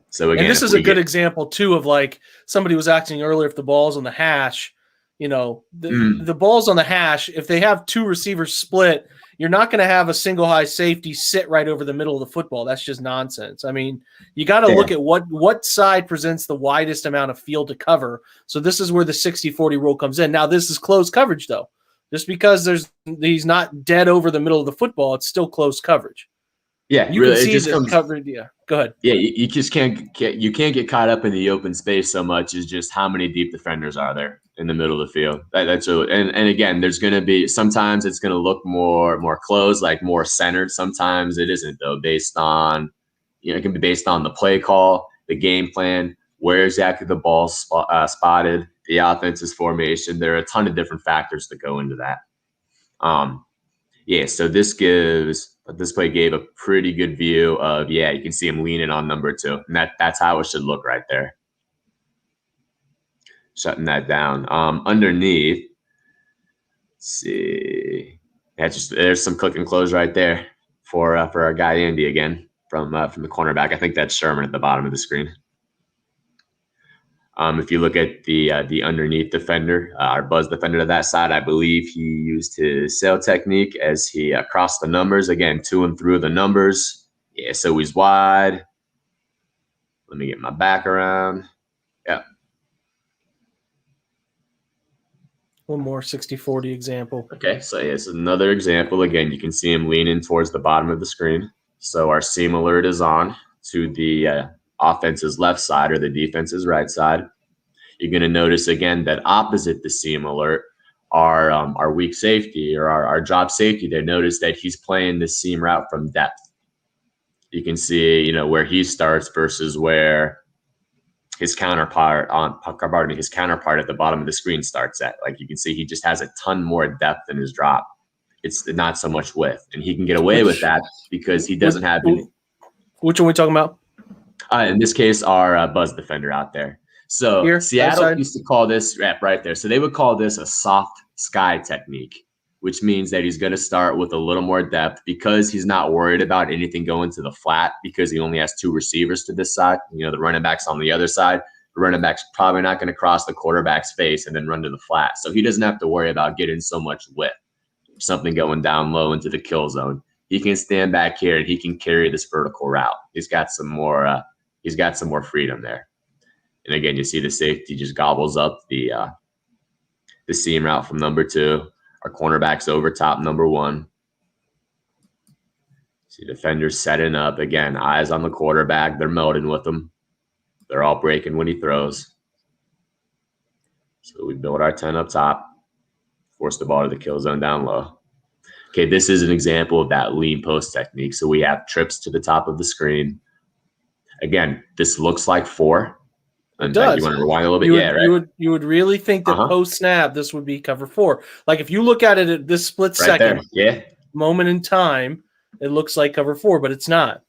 So again, and this is a good example too of like somebody was asking earlier if the ball's on the hash, the ball's on the hash. If they have 2 receivers split, you're not going to have a single high safety sit right over the middle of the football. That's just nonsense. I mean, you got to look at what side presents the widest amount of field to cover. So this is where the 60-40 rule comes in. Now, this is close coverage, though. Just because he's not dead over the middle of the football, it's still close coverage. Yeah, you can see the coverage. Yeah, go ahead. Yeah, you just can't get caught up in the open space so much as just how many deep defenders are there in the middle of the field. That's really, and again, there's going to be sometimes it's going to look more closed, like more centered. Sometimes it isn't though, based on it can be based on the play call, the game plan, where exactly the ball's spotted, the offense's formation. There are a ton of different factors that go into that. Yeah, so this play gave a pretty good view of, you can see him leaning on number 2. And that's how it should look right there. Shutting that down. Underneath, let's see. There's some click and close right there for our guy Andy again from the cornerback. I think that's Sherman at the bottom of the screen. If you look at the underneath defender, our buzz defender to that side, I believe he used his sail technique as he crossed the numbers. Again, to and through the numbers. Yeah, so he's wide. Let me get my back around. Yeah. One more 60-40 example. Okay, so it's another example. Again, you can see him leaning towards the bottom of the screen. So our seam alert is on to the offense's left side or the defense's right side. You're going to notice again that opposite the seam alert, our weak safety or our drop safety, they notice that he's playing the seam route from depth. You can see, where he starts versus where his counterpart at the bottom of the screen starts at. Like you can see, he just has a ton more depth in his drop. It's not so much width, and he can get away with that because he doesn't have any. Which one are we talking about? In this case, our buzz defender out there. So here, Seattle used to call this right there. So they would call this a soft sky technique, which means that he's going to start with a little more depth because he's not worried about anything going to the flat because he only has 2 receivers to this side. The running back's on the other side. The running back's probably not going to cross the quarterback's face and then run to the flat. So he doesn't have to worry about getting so much width, something going down low into the kill zone. He can stand back here and he can carry this vertical route. He's got some more freedom there. And again, you see the safety just gobbles up the seam route from number 2. Our cornerback's over top number 1. See defenders setting up. Again, eyes on the quarterback. They're melding with him. They're all breaking when he throws. So we build our 10 up top. Force the ball to the kill zone down low. Okay, this is an example of that lean post technique. So we have trips to the top of the screen. Again, this looks like 4. It does. You want to rewind a little bit? Right? You would really think that post snap, this would be cover 4. Like if you look at it at this split second, moment in time, it looks like cover 4, but it's not.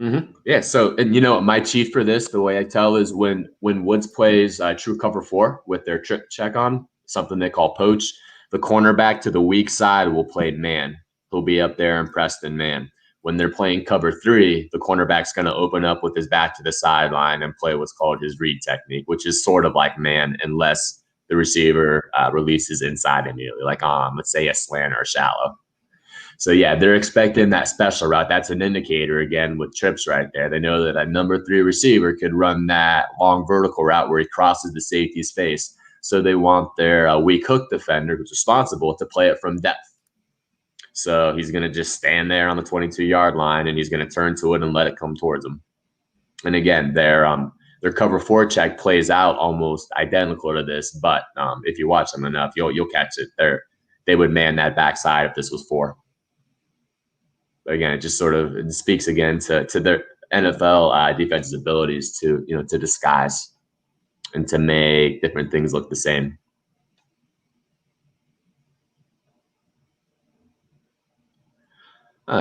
Mm-hmm. Yeah. So, and my cheat for this, the way I tell is when Woods plays true cover 4 with their trip check on, something they call poach, the cornerback to the weak side will play man. He'll be up there and pressed in man. When they're playing cover 3, the cornerback's going to open up with his back to the sideline and play what's called his read technique, which is sort of like man unless the receiver releases inside immediately, like let's say a slant or a shallow. So, they're expecting that special route. That's an indicator, again, with trips right there. They know that a number 3 receiver could run that long vertical route where he crosses the safety's face. So they want their weak hook defender, who's responsible, to play it from depth. So he's going to just stand there on the 22-yard line, and he's going to turn to it and let it come towards him. And again, their cover 4 check plays out almost identical to this, but if you watch them enough, you'll catch it. They would man that backside if this was 4. But again, it just sort of speaks again to their NFL defense's abilities to disguise and to make different things look the same.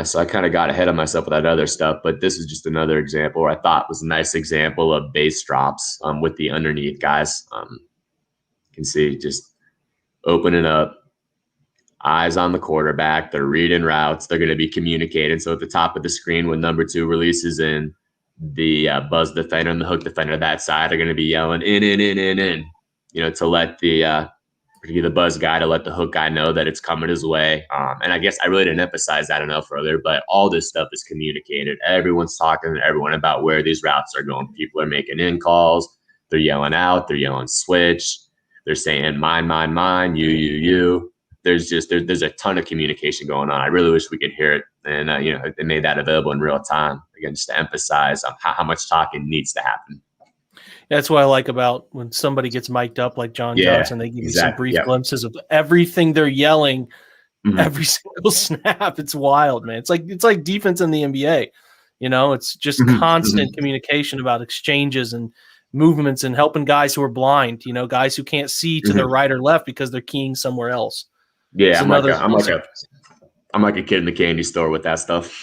So I kind of got ahead of myself with that other stuff, but this is just another example where I thought was a nice example of base drops with the underneath guys. You can see just opening up, eyes on the quarterback. They're reading routes. They're going to be communicating. So at the top of the screen, when number 2 releases in, the buzz defender and the hook defender that side are going to be yelling in, to let the buzz guy, to let the hook guy know that it's coming his way. And I guess I really didn't emphasize that enough earlier, but all this stuff is communicated. Everyone's talking to everyone about where these routes are going. People are making in calls. They're yelling out. They're yelling switch. They're saying mine, you. There's a ton of communication going on. I really wish we could hear it. And, they made that available in real time, again, just to emphasize how much talking needs to happen. That's what I like about when somebody gets mic'd up like Jon Johnson. They give you some brief glimpses of everything they're yelling every single snap. It's wild, man. It's like defense in the NBA. It's just constant communication about exchanges and movements and helping guys who are blind, guys who can't see to their right or left because they're keying somewhere else. Yeah, I'm I'm like a kid in the candy store with that stuff.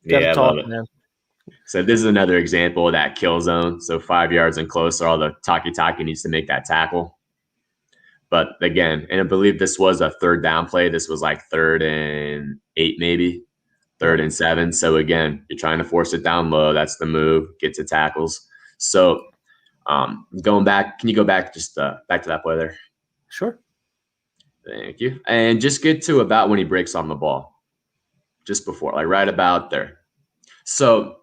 Gotta I talk, love it. man. So this is another example of that kill zone. So 5 yards and closer, all the talkie needs to make that tackle. But again, and I believe this was a third down play. This was like 3rd and 8, maybe 3rd and 7. So again, you're trying to force it down low. That's the move. Get to tackles. So going back, can you go back just back to that play there? Sure. Thank you. And just get to about when he breaks on the ball, just before, like right about there. So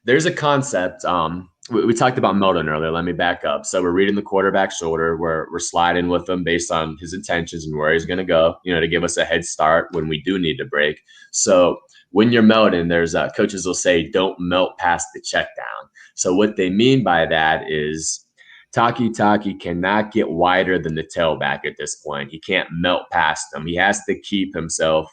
there's a concept. We talked about Melton earlier. Let me back up. So we're reading the quarterback's shoulder. We're sliding with him based on his intentions and where he's going to go, to give us a head start when we do need to break. So when you're melting, there's coaches will say, don't melt past the check down. So what they mean by that is Taki cannot get wider than the tailback at this point. He can't melt past him. He has to keep himself,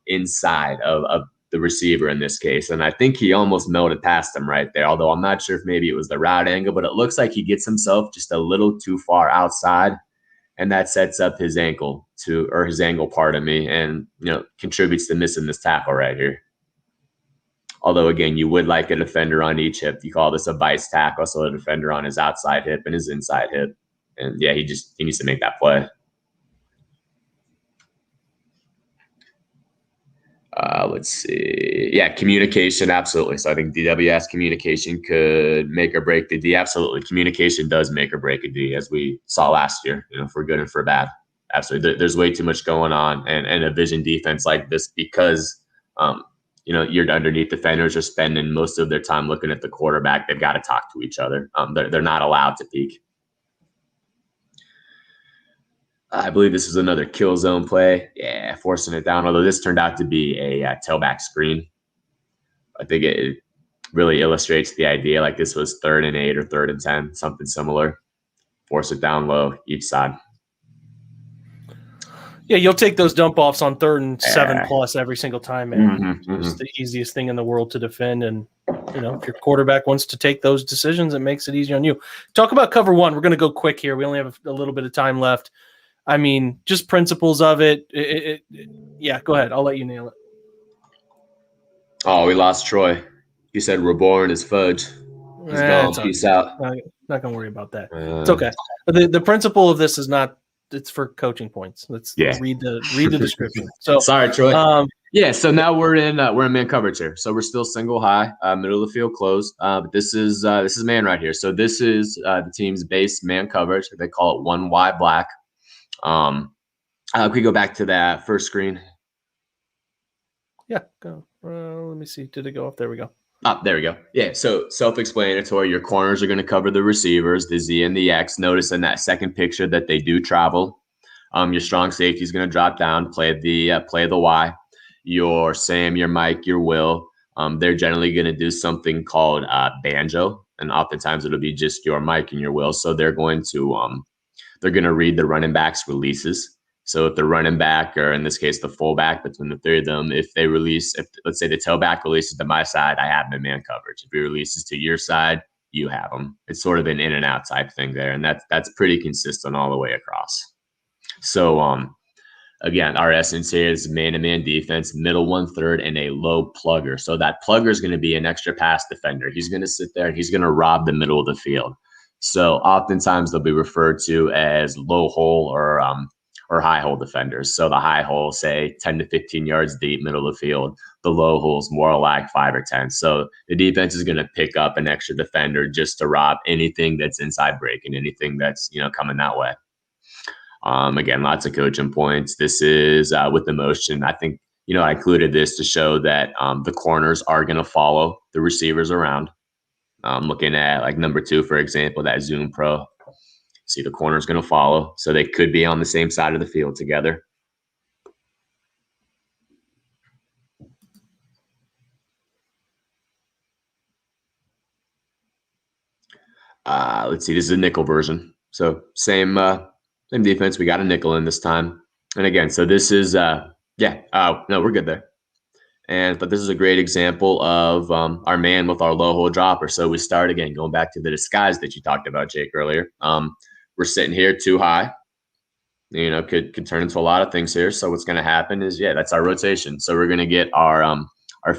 inside of the receiver in this case. And I think he almost melted past him right there, although I'm not sure if maybe it was the route angle, but it looks like he gets himself just a little too far outside, and that sets up his ankle and contributes to missing this tackle right here. Although again, you would like a defender on each hip. You call this a vice tackle, so a defender on his outside hip and his inside hip. And yeah, he needs to make that play. Let's see. Yeah, communication, absolutely. So I think DWS communication could make or break the D. Absolutely. Communication does make or break a D, as we saw last year, for good and for bad. Absolutely. There's way too much going on. And a vision defense like this, because, you're underneath defenders are spending most of their time looking at the quarterback. They've got to talk to each other. They're not allowed to peek. I believe this is another kill zone play. Yeah, forcing it down, although this turned out to be a tailback screen. I think it really illustrates the idea, like this was 3rd and 8 or 3rd and 10, something similar. Force it down low, each side. Yeah, you'll take those dump offs on 3rd and 7 plus every single time, man. It's the easiest thing in the world to defend. And, if your quarterback wants to take those decisions, it makes it easy on you. Talk about Cover-1. We're going to go quick here. We only have a little bit of time left. I mean, just principles of it. Yeah, go ahead. I'll let you nail it. Oh, we lost Troy. He said reborn is fudge. He's gone. Peace out. Not going to worry about that. It's okay. But the principle of this is not – it's for coaching points. Let's read the description. So sorry, Troy. So now we're in man coverage here. So we're still single high, middle of the field closed. But this is man right here. So this is the team's base man coverage. They call it 1Y black. Can we go back to that first screen? Yeah, go. Let me see. Did it go off? There we go. There we go. Yeah, so self-explanatory. Your corners are going to cover the receivers, the Z and the X. Notice in that second picture that they do travel. Your strong safety is going to drop down, play the Y. Your Sam, your Mike, your Will, they're generally going to do something called banjo, and oftentimes it'll be just your Mike and your Will. So they're going to read the running back's releases. So if the running back, or in this case, the fullback, between the 3 of them, if let's say the tailback releases to my side, I have him in man coverage. If he releases to your side, you have him. It's sort of an in and out type thing there. And that's pretty consistent all the way across. So, again, our essence here is man-to-man defense, middle 1/3, and a low plugger. So that plugger is going to be an extra pass defender. He's going to sit there and he's going to rob the middle of the field. So oftentimes they'll be referred to as low hole or high hole defenders. So the high hole, say 10 to 15 yards deep, middle of the field. The low hole is more like 5 or 10. So the defense is going to pick up an extra defender just to rob anything that's inside breaking, anything that's coming that way. Again, lots of coaching points. This is with the motion. I think I included this to show that the corners are going to follow the receivers around. Looking at like number 2, for example, that Zoom Pro. See, the corner is going to follow. So they could be on the same side of the field together. Let's see. This is a nickel version. So same defense. We got a nickel in this time. And again, so this is, no, we're good there. But this is a great example of our man with our low hole dropper. So we start again, going back to the disguise that you talked about, Jake, earlier. We're sitting here too high. could turn into a lot of things here. So what's going to happen is, that's our rotation. So we're going to get our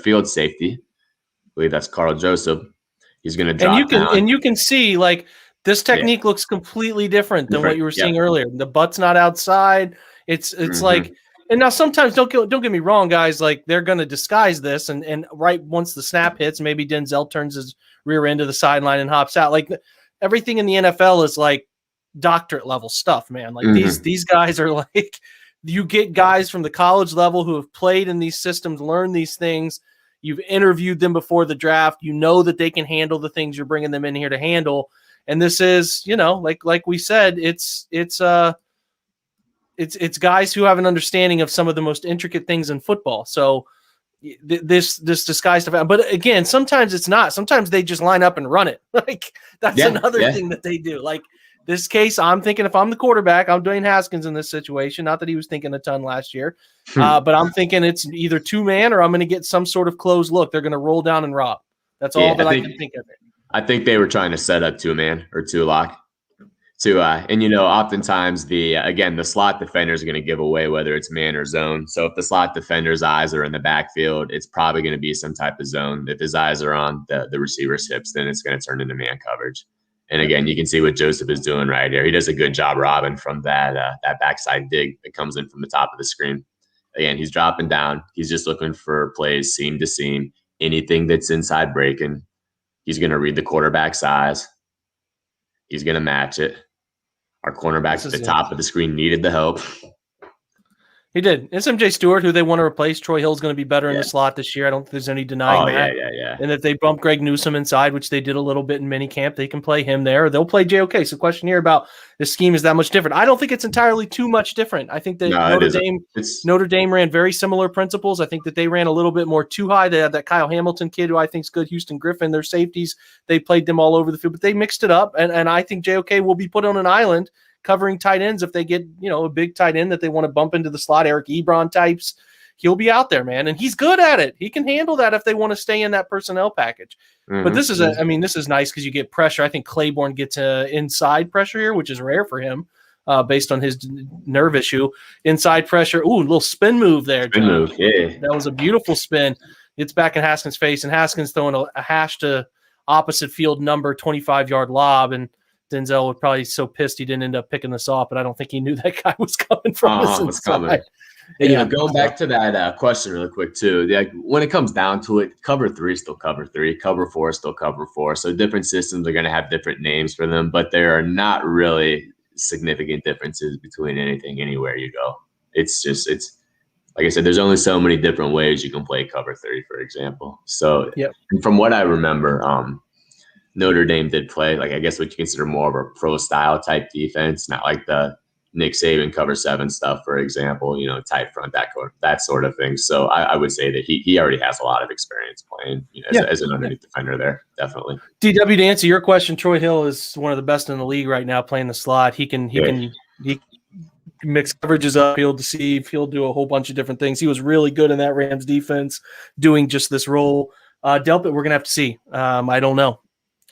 field safety. I believe that's Carl Joseph. He's going to drop down. And you can see, like, this technique looks completely different than what you were seeing earlier. The butt's not outside. It's like, and now sometimes don't get me wrong, guys, like they're going to disguise this and right once the snap hits, maybe Denzel turns his rear end to the sideline and hops out. Like everything in the NFL is like doctorate level stuff, man. Like these guys are like, you get guys from the college level who have played in these systems, learn these things. You've interviewed them before the draft. You know that they can handle the things you're bringing them in here to handle. And this is, like we said, it's guys who have an understanding of some of the most intricate things in football. So this disguised stuff, but again, sometimes it's not. Sometimes they just line up and run it. Like that's another thing that they do. Like this case, I'm thinking if I'm the quarterback, I'm Dwayne Haskins in this situation. Not that he was thinking a ton last year, but I'm thinking it's either 2-man or I'm going to get some sort of closed look. They're going to roll down and rob. That's all I can think of it. I think they were trying to set up 2-man or 2-lock. And oftentimes the slot defender is going to give away whether it's man or zone. So if the slot defender's eyes are in the backfield, it's probably going to be some type of zone. If his eyes are on the receiver's hips, then it's going to turn into man coverage. And again, you can see what Joseph is doing right here. He does a good job robbing from that backside dig that comes in from the top of the screen. Again, he's dropping down. He's just looking for plays seam to seam. Anything that's inside breaking, he's going to read the quarterback's eyes. He's going to match it. Our cornerback at the top of the screen needed the help. He did. It's MJ Stewart, who they want to replace. Troy Hill's going to be better in the slot this year. I don't think there's any denying that. Yeah. And if they bump Greg Newsome inside, which they did a little bit in minicamp, they can play him there. They'll play JOK. So question here about the scheme is that much different. I don't think it's entirely too much different. I think that Notre Dame ran very similar principles. I think that they ran a little bit more too high. They had that Kyle Hamilton kid who I think is good, Houston Griffin, their safeties. They played them all over the field, but they mixed it up. And I think JOK will be put on an island covering tight ends. If they get, a big tight end that they want to bump into the slot, Eric Ebron types, he'll be out there, man. And he's good at it. He can handle that if they want to stay in that personnel package. But this is this is nice because you get pressure. I think Claiborne gets inside pressure here, which is rare for him based on his nerve issue. Inside pressure. Ooh, a little spin move there. Spin move, yeah. That was a beautiful spin. It's back in Haskins' face, and Haskins throwing a hash to opposite field number 25-yard lob, and Denzel was probably so pissed he didn't end up picking this off, but I don't think he knew that guy was coming from this inside. And, going back to that question really quick too, when it comes down to it, Cover-3 is still Cover-3, Cover-4 is still Cover-4. So different systems are going to have different names for them, but there are not really significant differences between anything anywhere you go. It's like I said, there's only so many different ways you can play Cover-3, for example. So and from what I remember, Notre Dame did play, like, I guess what you consider more of a pro style type defense, not like the Nick Saban Cover-7 stuff, for example, tight front, that sort of thing. So I would say that he already has a lot of experience playing as an underneath defender there, definitely. DW, to answer your question, Troy Hill is one of the best in the league right now playing the slot. He can mix coverages up, he'll deceive, he'll do a whole bunch of different things. He was really good in that Rams defense doing just this role. Delpit, we're going to have to see. I don't know.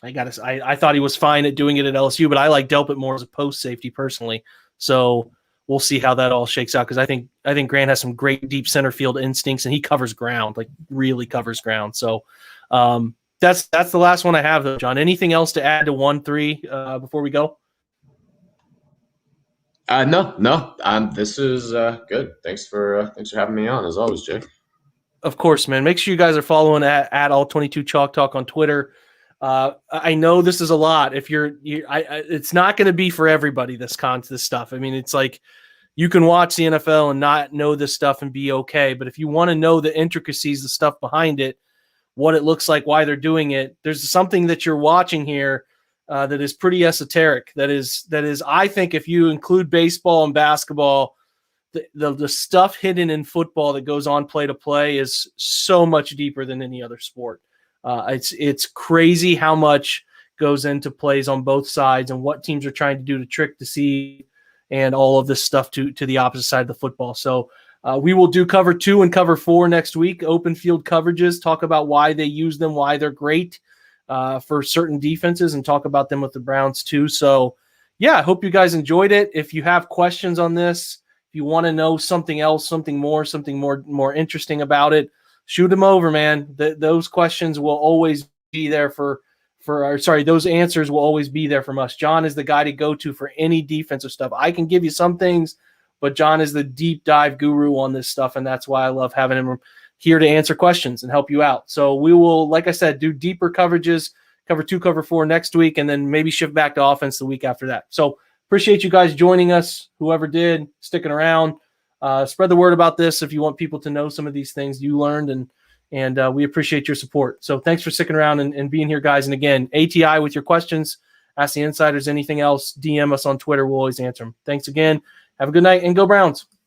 I thought he was fine at doing it at LSU, but I like Delpit more as a post safety personally. So we'll see how that all shakes out, because I think Grant has some great deep center field instincts, and he covers ground, like really covers ground. So that's the last one I have, though, John. Anything else to add to 1-3 before we go? No. This is good. Thanks for having me on, as always, Jake. Of course, man. Make sure you guys are following at all22 Chalk Talk on Twitter. I know this is a lot. If it's not going to be for everybody, this stuff. I mean, it's like you can watch the NFL and not know this stuff and be okay. But if you want to know the intricacies, the stuff behind it, what it looks like, why they're doing it, there's something that you're watching here that is pretty esoteric. That is, I think, if you include baseball and basketball, the stuff hidden in football that goes on play to play is so much deeper than any other sport. It's crazy how much goes into plays on both sides and what teams are trying to do to trick, deceive, and all of this stuff to the opposite side of the football. So we will do Cover-2 and Cover-4 next week, open field coverages, talk about why they use them, why they're great for certain defenses, and talk about them with the Browns too. So yeah, I hope you guys enjoyed it. If you have questions on this, if you want to know something else, something more interesting about it, shoot them over, man. Those questions will always be there those answers will always be there from us. Jon is the guy to go to for any defensive stuff. I can give you some things, but Jon is the deep dive guru on this stuff, and that's why I love having him here to answer questions and help you out. So we will, like I said, do deeper coverages, cover 2, cover 4 next week, and then maybe shift back to offense the week after that. So appreciate you guys joining us, whoever did, sticking around. Spread the word about this if you want people to know some of these things you learned, and we appreciate your support. So thanks for sticking around and being here, guys. And again, ATI with your questions, ask the insiders anything else, DM us on Twitter. We'll always answer them. Thanks again. Have a good night, and go Browns.